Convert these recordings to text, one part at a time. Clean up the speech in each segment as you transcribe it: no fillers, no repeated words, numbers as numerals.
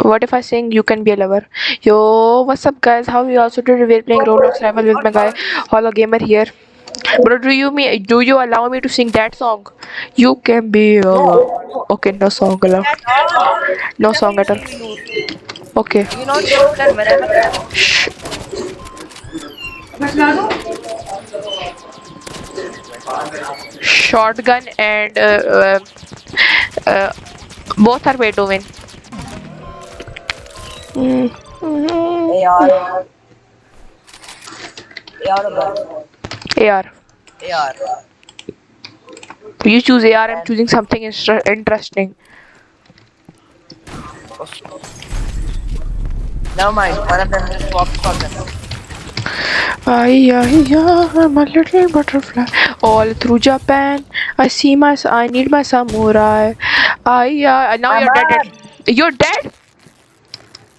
What if I sing You Can Be a Lover? Yo, what's up guys? How you also doing? We're playing Roblox Rival with my guy Hollow Gamer here. Bro, do you allow me to sing that song? You can be a lover. Okay, no song allowed. That all. No Whenever song you at all. sing, we lose. Okay. Do you not know that whenever Shh. Shotgun and uh, both are way to win. Mm. AR, AR or gun? AR. AR. You choose AR. I'm And choosing something interesting. never mind. One of them will swap shotgun. I'm a little butterfly all through Japan. I need my samurai. Now you're dead. Ahmad, You're dead?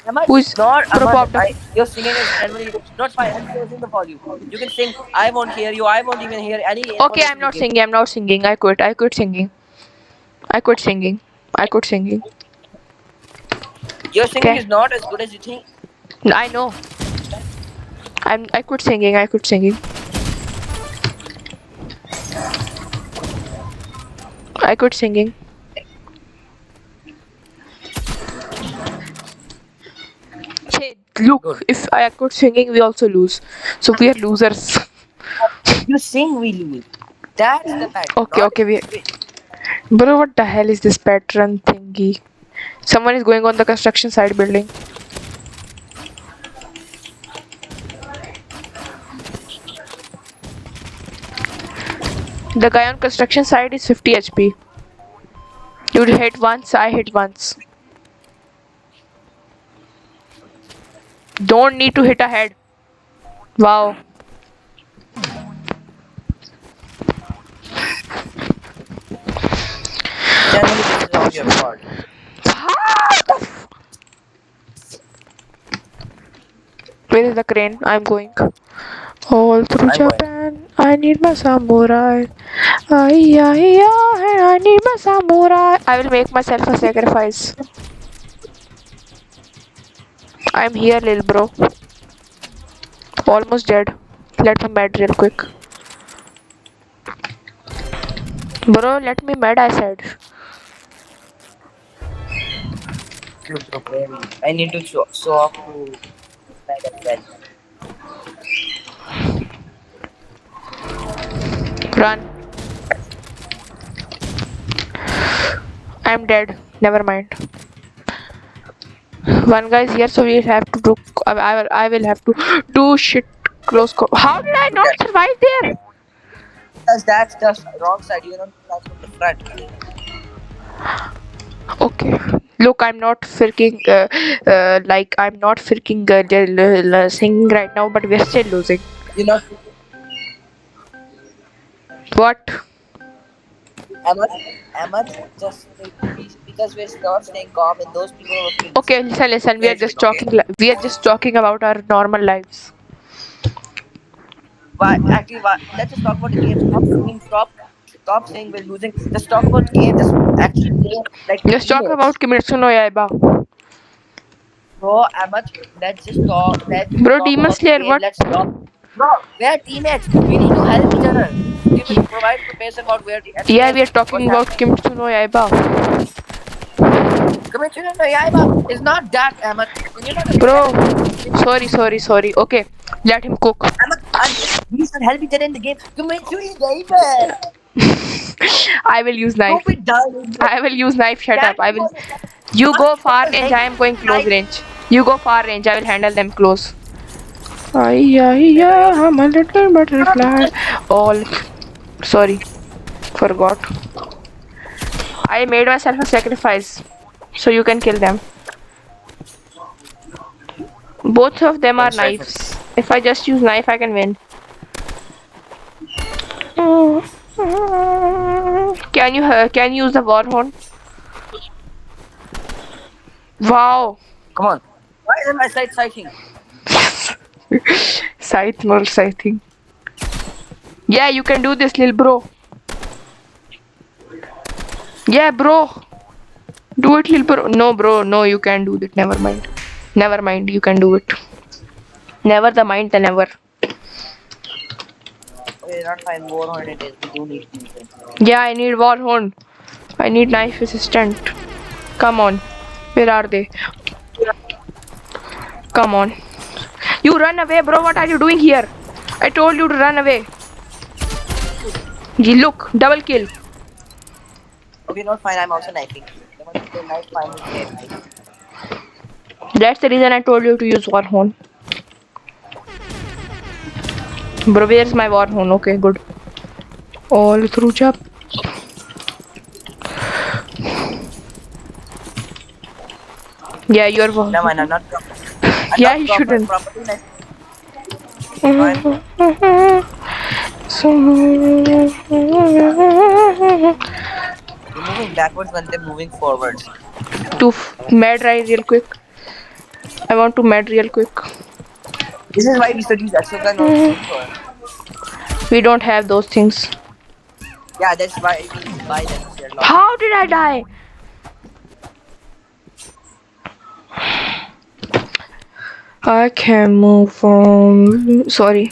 Ahmad, Who's not pro Ahmad. popped up? Your singing is generally not fine. I'm closing the volume. You can sing. I won't hear you. I won't even hear any Okay, information I'm you not give. singing. I'm not singing. I quit. I quit singing. I quit singing. I quit singing. Your singing Okay. is not as good as you think. I know. I quit singing. I quit singing. I quit singing. Hey, Good. look, if I quit singing, we also lose. So we are losers. You sing, we lose. That's the pattern. Okay, Not okay, if we. you win. Bro, what the hell is this pattern thingy? Someone is going on the construction site building. The guy on construction site is 50 HP. You hit once, I hit once. Don't need to hit a head. Wow. Generally, this is all your fault. Where is the crane? I'm going. All through I'm going. Japan, I need my samurai. I need my samurai. I will make myself a sacrifice. I'm here, lil bro. Almost dead. Let me med real quick. Bro, let me med, I said. I need to show off to Mad as well. Run. I'm dead. Never mind. One guy is here, so we have to do. I will have to do shit close. How did I not survive there? Because that's just wrong side. You're not from the front. Okay. Look, I'm not freaking like I'm not freaking singing right now, but we're still losing. You're not. What? Ahmad, just because we're not staying calm and those people are looking. Okay, listen. We are just talking. We are just talking about our normal lives. Why? Actually, why? Let's just talk about the game. Stop singing. Stop saying we're losing. Just talk about the game. Just actually play like Let's talk teammates. about Kimetsu no Yaiba. Bro, Ahmad, let's just talk. Let's just Bro, talk Demon about the Slayer, game. what? Let's stop. Bro, we're teammates. We need to help each other. Give it, provide information about where the enemy Yeah, we is. are talking What's about happening? Kimetsu no Yaiba. Commissioner Yaiba is not that, Ahmad. Can you not understand Bro, it? sorry. Okay, let him cook. Ahmad, we should help each other in the game. Commissioner Yaiba. I will use knife. Don't be dull. I will use knife. Shut That up. I will. was You go far not range. like I am going close like range. You go far range. I will handle them close. I'm a little butterfly. All. Sorry, forgot. I made myself a sacrifice, so you can kill them. Both of them are I'm sorry for knives. If I just use knife, I can win. Can you use the war horn? Wow. Come on. Why am I sighting? Scythe nor scything. Yeah, you can do this, lil bro. Yeah, bro. Do it, little bro. No, bro. No, you can't do it. Never mind. Never mind. You can do it. Never the mind, the never. Okay, not fine. Warhorn it is. We do need to use it. Yeah, I need Warhorn. I need knife assistant. Come on. Where are they? Come on. You run away, bro. What are you doing here? I told you to run away. Look, double kill. Okay, not fine. I'm also knifing. I want to play knife fine with knife. That's the reason I told you to use Warhorn. Bro, where's my Warhorn? Okay, good. All through jump. Yeah, you're No, man, I'm not. I'm yeah, not you shouldn't. properly knife. You're moving backwards when they're moving forwards. To mad right real quick. I want to mad real quick. This is why we should use Exogun or Flamethrower. We don't have those things. Yeah, that's why we buy them here. How did I die? I can move from. Sorry.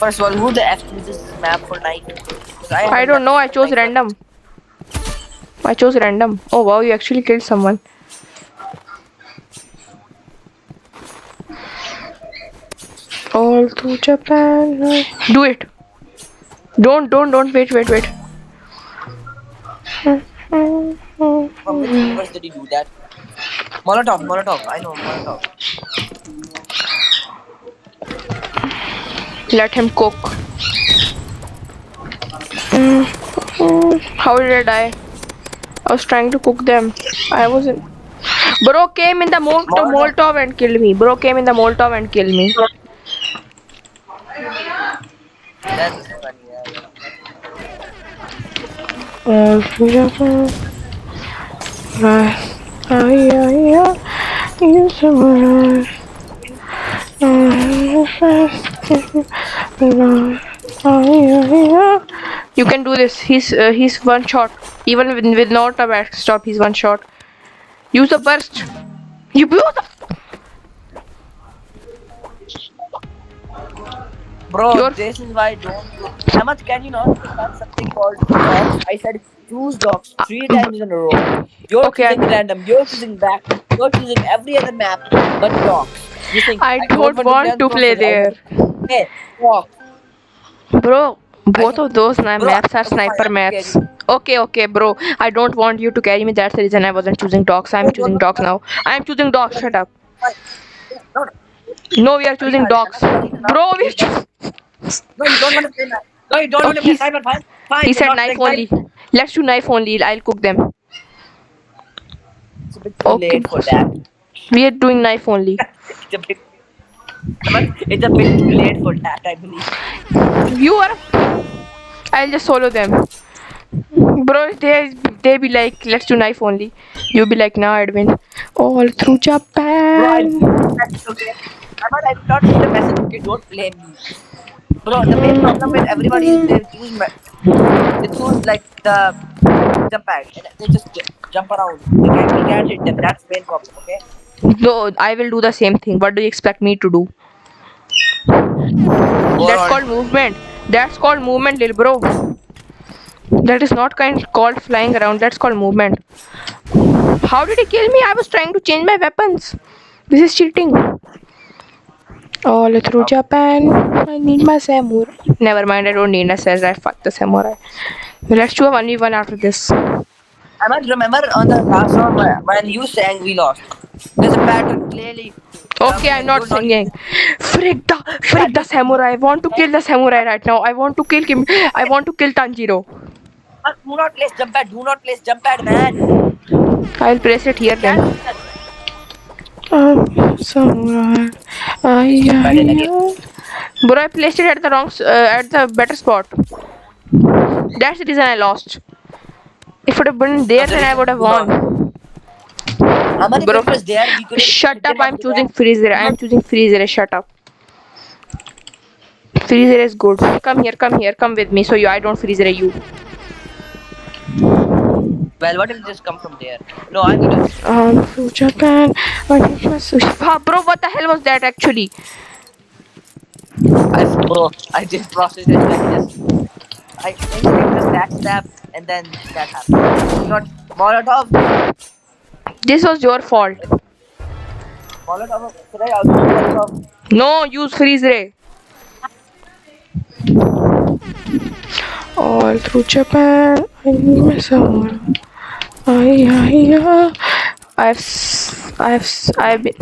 First of all, who the F chooses this map for night? 'Cause I don't know. I chose random. I chose random. Oh wow, you actually killed someone. All through Japan. Do it. Don't. Wait. From which universe did you do that? Molotov. I know Molotov. Let him cook. How did I die? I was trying to cook them. I wasn't. Bro came in the Molotov and killed me. Bro came in the Molotov and killed me. That's funny. You can do this. He's one shot. Even with not a backstop, he's one shot. Use the burst. You blew the. Bro, You're- this is why I don't. Ahmad, can you not start something called dogs? I said choose dogs 3 times in a row. You're Okay, choosing random. You're choosing back. You're choosing every other map but dogs. You think I don't want to play there. Hey, walk. Bro, both of those Bro, maps are okay, fine, sniper I'll maps. carry Okay, bro. I don't want you to carry me. That's the reason I wasn't choosing dogs. I'm you. choosing dogs now. I'm choosing dogs. Shut up. Fine. No, No, we are choosing dogs. Bro, we are choosing. no, you don't want to play that. No, you don't want to play cyber. Fine, fine. He you're said not knife playing only. Let's do knife only. I'll cook them. It's a bit too Okay. late for that. We are doing knife only. It's a bit. It's a bit too late for that, I believe. You are. I'll just solo them. Bro, they be like, let's do knife only. You be like, nah, Edwin. All through Bro, Japan. that's okay. I did not see the message. Okay, don't blame me. Bro, the main problem with everybody is they choose like the jump pad and they just jump around. We can't hit them. That's the main problem. Okay. No, I will do the same thing. What do you expect me to do? That's called movement. That's called movement, little bro. That is not called flying around. That's called movement. How did he kill me? I was trying to change my weapons. This is cheating. All through Japan. I need my samurai. Never mind. I don't need a samurai. Fuck the samurai. Let's do a 1v1 after this. I might remember on the last song when you sang, we lost. There's a pattern clearly. Okay, I'm not singing. Frick the samurai. I want to kill the samurai right now. I want to kill him. I want to kill Tanjiro. Do not place jump pad. Do not place jump pad, man. I'll place it here then. Samurai. Bro, I placed it at the at the better spot. That's the reason I lost. If it would have been there, then I would have won. Bro, shut up. I'm choosing freezer. I'm choosing freezer. Shut up. Freezer is good. Come here. Come with me. So I don't freezer you. Well, what if it just come from there? No, I'm gonna. To Japan. Bro, what the hell was that actually? Bro, I didn't process it. I instantly just backstab, and then that happened. Not Molotov. This was your fault. Molotov. Should I also use Molotov? No, use freeze ray. All through Japan, I need my summer. I've been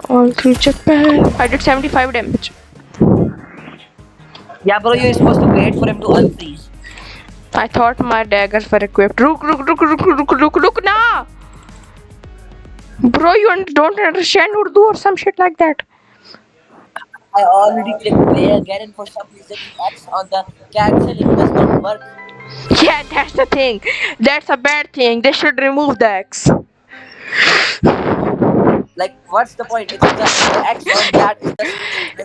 all through Japan. I did 75 damage. Yeah, bro, you're supposed to wait for him to unfreeze. I thought my daggers were equipped. Look, nah! Bro, you don't understand Urdu or some shit like that. I already clicked play again, and for some reason the X on the canceling does not work. Yeah, that's the thing. That's a bad thing. They should remove the X. Like, what's the point? It's the X on that is just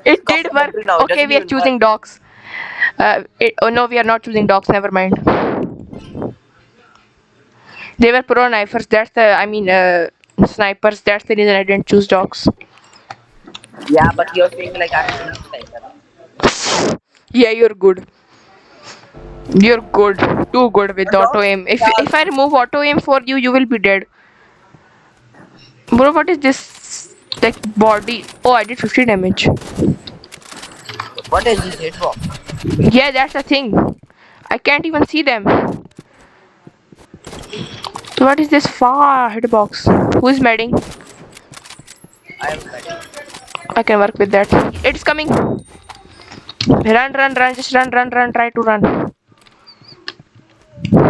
It did work. now. It Okay, doesn't we are even choosing work. dogs. Oh no, we are not choosing dogs. Never mind. They were pro snipers. Snipers. That's the reason I didn't choose dogs. Yeah, but you're saying like I'm a weak sniper. Yeah, you're good. You're good. Too good with But auto dogs, aim. If yeah, if I remove auto aim for you, you will be dead. Bro, what is this? Like body? Oh, I did 50 damage. what is this hitbox? Yeah, that's the thing. I can't even see them. What is this far hitbox? Who is medding? I am ready. I can work with that. It's coming. Run. Just run. Try to run.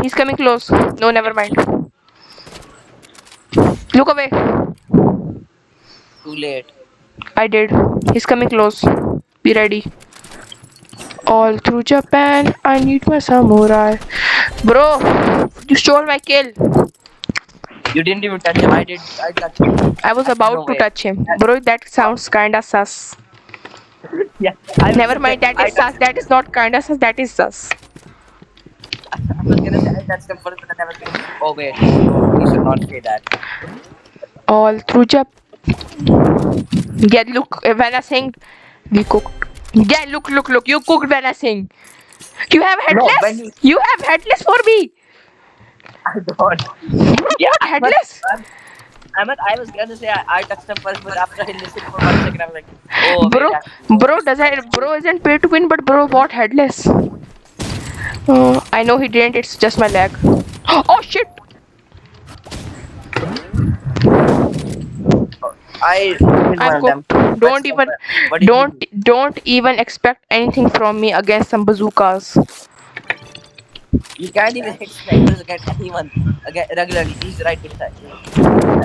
He's coming close. No, never mind. Look away. Too late. I did. He's coming close. Be ready. All through Japan, I need my samurai. Bro, you stole my kill. You didn't even touch him. I did. I touched him. I was No about to way. touch him. Bro, that sounds kinda sus. Yeah. Never mind, that is sus. That is not kinda sus, that is sus. I was gonna say I touched him first, but I never did. Oh wait, no, you should not say that. All through Japan. Yeah, look, when I sing, we cooked. Yeah, look, you cooked when I sing. You have No, headless? when you You have headless for me. I don't. Bro, Yeah, what headless? I was gonna say I touched him first, but after I listened for 1 second, I was like, oh Bro, wait, that's bro isn't pay to win, but bro bought headless. I know he didn't, it's just my lag. Oh shit! I did one I'm of them. cooked. What did you do? Don't even expect anything from me against some bazookas. You can't even hit snipers against anyone regularly. He's right beside you. Oh,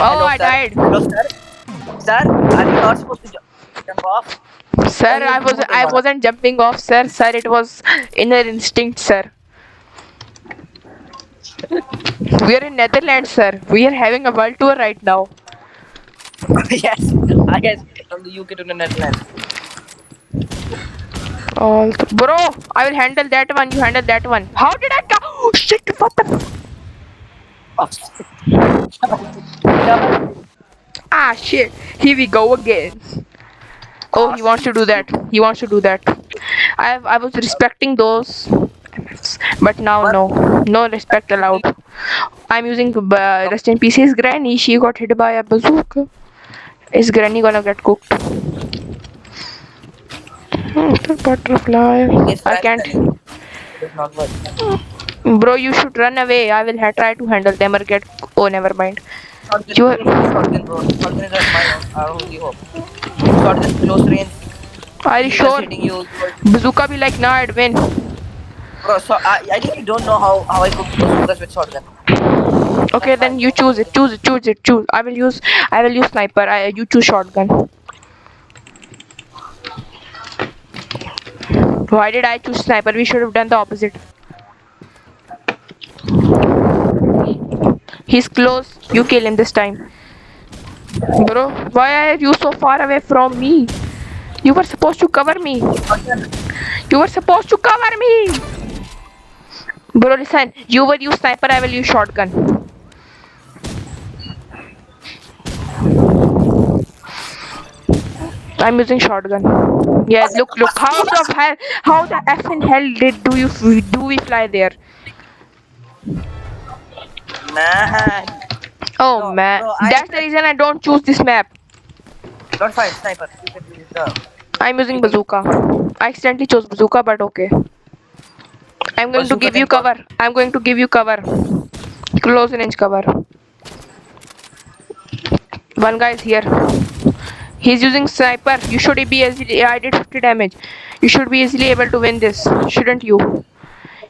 Hello, I sir. died. Hello, sir. Sir, are you not supposed to jump off? Sir, I wasn't jumping off, sir. Sir, it was inner instinct, sir. We are in Netherlands, sir. We are having a world tour right now. Yes, I guess from the UK to the Netherlands. Bro, I will handle that one. You handle that one. How did I go? Oh, shit! What the? Ah, shit! Here we go again. Oh, he wants to do that. He wants to do that. I was respecting those, but now no respect allowed. I'm using rest in peace his granny. She got hit by a bazooka. Is granny gonna get cooked? The butterfly. I can't. It's not work. Bro, you should run away. I will try to handle them or get. Oh, never mind. Shotgun, bro. Shotgun is my only hope. Shotgun close range. Are you He sure? was hitting you. Bazooka be like, nah, I'd win. Bro, so I think you don't know how I cook bazookas with shotgun. Okay, then you choose it. Choose. I will use sniper. You choose shotgun. Why did I choose sniper? We should have done the opposite. He's close. You kill him this time. Bro, why are you so far away from me? You were supposed to cover me. You were supposed to cover me. Bro, listen. You will use sniper. I will use shotgun. I'm using shotgun. Yeah, look. How the f in hell do we fly there? Man. Oh No, man, bro, that's the reason I don't choose this map. not fine, sniper. You can use the. I'm using You can use bazooka. I accidentally chose bazooka, but okay. I'm going to bazooka give you can cost. cover. I'm going to give you cover. Close range cover. One guy is here. He's using sniper. You should be easily. I did 50 damage. You should be easily able to win this, shouldn't you?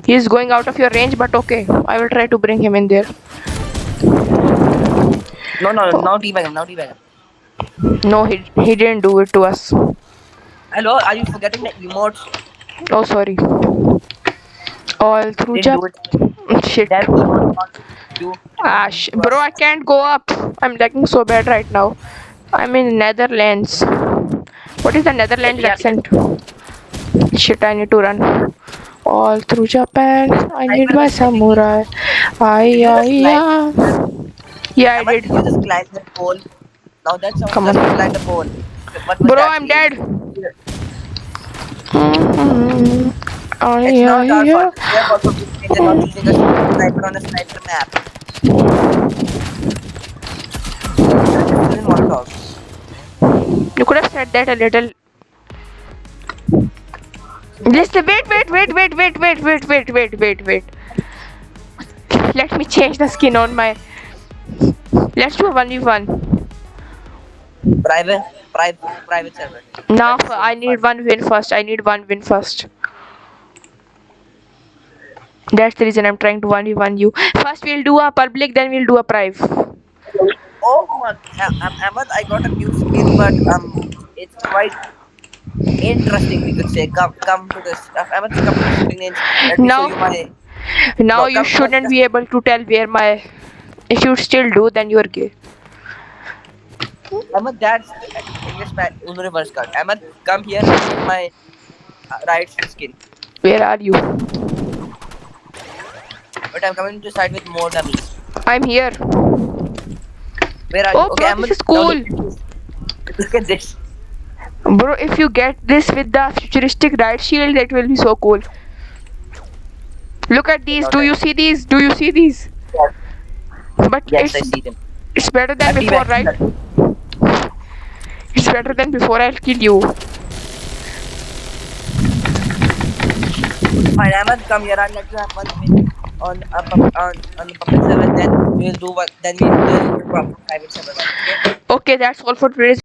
He is going out of your range, but okay. I will try to bring him in there. No, Oh, now teabag him, now teabag him. no, he didn't do it to us. Hello, are you forgetting the emotes? Oh, sorry. All through Didn't Jap. do it. Shit. That emote not you. Bro, I can't go up. I'm lagging so bad right now. I'm in Netherlands. What is the Netherlands Yeah, accent? Shit, I need to run. All through Japan, I need sniper my was like, samurai. did Ay, you ay, just climb? ay. Yeah, I Emma, did. did you just climb the pole? Now that sounds Come just to on. climb the pole. What was Bro, that I'm face? dead. Mm-hmm. It's Ay, not our ay, fault. ay. It's their fault for being and not choosing a sniper on a sniper map. They're just using Molotov. You could have said that a little. Listen, wait. Let me change the skin on my. Let's do a 1v1. Private server. Now, That is so I much need fun. one win first. I need one win first. That's the reason I'm trying to 1v1 you. First, we'll do a public, then we'll do a private. Oh my, Ahmed, I got a new skin, but it's quite interesting. We could say, come to this. Ahmed, come to the shooting range. Let me show Now, you my. now No, you come first. shouldn't be able to tell where my. If you still do, then you're gay. Ahmed, that's English Uno reverse card. Ahmed, come here and see my right skin. Where are you? But I'm coming to side with more dummies. I'm here. Where are you? Oh, Okay, bro, this Ahmed, is now cool. look at this. Look at this. Bro, if you get this with the futuristic riot shield, that will be so cool. Look at Okay, these. now Do you time. see these? Do you see these? But Yes, I see them. it's better than I'm before, teabagging right? them. It's better than before. I'll kill you. Fine, Ahmed, come here. I'll let you have one win on the public server. Then we'll do what. Then we'll do a proper private server. Okay. Okay, that's all for today's